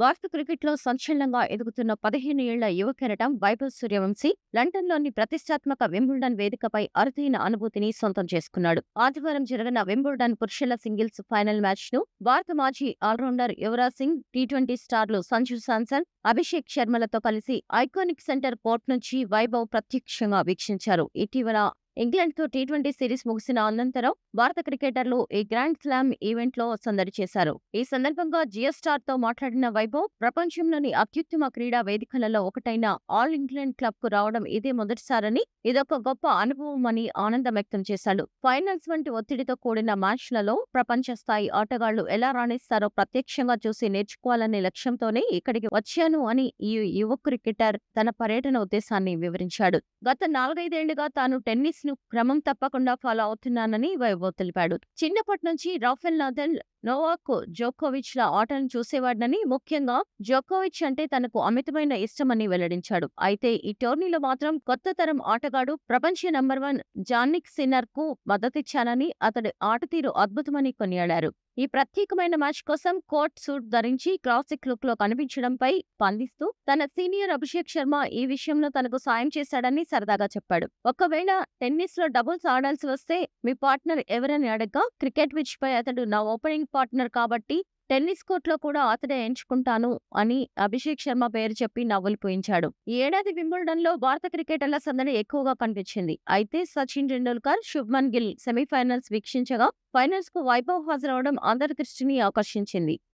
భారత క్రికెట్లో సంచలనంగా ఎదుగుతున్న 15 ఏళ్ల యువ కెరటం వైభవ్ సూర్యవంశీ లండన్లోని ప్రతిష్టాత్మక వింబుల్డన్ వేదికపై అరుదైన అనుభూతిని సొంతం చేసుకున్నాడు. ఆదివారం జరిగిన వింబుల్డన్ పురుషుల సింగిల్స్ ఫైనల్ మ్యాచ్ను భారత మాజీ ఆల్రౌండర్ యువరాజ్ సింగ్, టీ20 స్టార్లు సంజు శాంసన్, అభిషేక్ శర్మలతో కలిసి ఐకానిక్ సెంటర్ కోర్ట్ నుంచి వైభవ్ ప్రత్యక్షంగా వీక్షించారు. ఇటీవల ఇంగ్లాండ్తో టీ20 సిరీస్ ముగిసిన అనంతరం భారత క్రికెటర్లు ఈ గ్రాండ్ స్లామ్ ఈవెంట్లో సందడి చేశారు. ఈ సందర్భంగా జియో స్టార్తో మాట్లాడిన వైభవ్, ప్రపంచంలోని అత్యుత్తమ క్రీడా వేదికలలో ఒకటైన ఆల్ ఇంగ్లాండ్ క్లబ్కు రావడం ఇదే మొదటిసారని, ఇదొక గొప్ప అనుభవమని ఆనందం వ్యక్తం చేశాడు. ఫైనల్స్ వంటి ఒత్తిడితో కూడిన మ్యాచ్లలో ప్రపంచ స్థాయి ఆటగాళ్లు ఎలా రాణిస్తారో ప్రత్యక్షంగా చూసి నేర్చుకోవాలనే లక్ష్యంతోనే ఇక్కడికి వచ్చాను అని ఈ యువ క్రికెటర్ తన పర్యటన ఉద్దేశాన్ని వివరించాడు. గత 4-5 ఏళ్లుగా తాను టెన్నిస్ ను క్రమం తప్పకుండా ఫాలో అవుతున్నానని వైభవ్ తెలిపాడు. చిన్నప్పటి నుంచి రాఫెల్ నదాల్, నోవాక్ జోకోవిచ్ ల ఆటలను చూసేవాడినని, ముఖ్యంగా జోకోవిచ్ అంటే తనకు అమితమైన ఇష్టమని వెల్లడించాడు. అయితే ఈ టోర్నీలో మాత్రం కొత్త తరం ఆటగాడు, ప్రపంచ నంబర్ 1 జానిక్ సిన్నర్ కు మద్దతిచ్చానని, అతడి ఆటతీరు అద్భుతమని కొనియాడారు. ఈ ప్రత్యేకమైన మ్యాచ్ కోసం కోట్ సూట్ ధరించి క్లాసిక్ లుక్ లో కనిపించడంపై స్పందిస్తూ తన సీనియర్ అభిషేక్ శర్మ ఈ విషయంలో తనకు సాయం చేశాడని సరదాగా చెప్పాడు. ఒకవేళ టెన్నిస్ లో డబుల్స్ ఆడాల్సి వస్తే మీ పార్ట్నర్ ఎవరని అడగ్గా, క్రికెట్ పిచ్ పై అతడు నా ఓపెనింగ్ పార్ట్నర్ కాబట్టి టెన్నిస్ కోర్టులో కూడా అతడే ఎంచుకుంటాను అని అభిషేక్ శర్మ పేరు చెప్పి నవ్వులు పూయించాడు. ఈ ఏడాది వింబుల్డన్ లో భారత క్రికెటర్ల సందడి ఎక్కువగా కనిపించింది. అయితే సచిన్ టెండూల్కర్, శుభ్మన్ గిల్ సెమీఫైనల్స్ వీక్షించగా, ఫైనల్స్ కు వైభవ్ హాజరవడం అందరి దృష్టిని ఆకర్షించింది.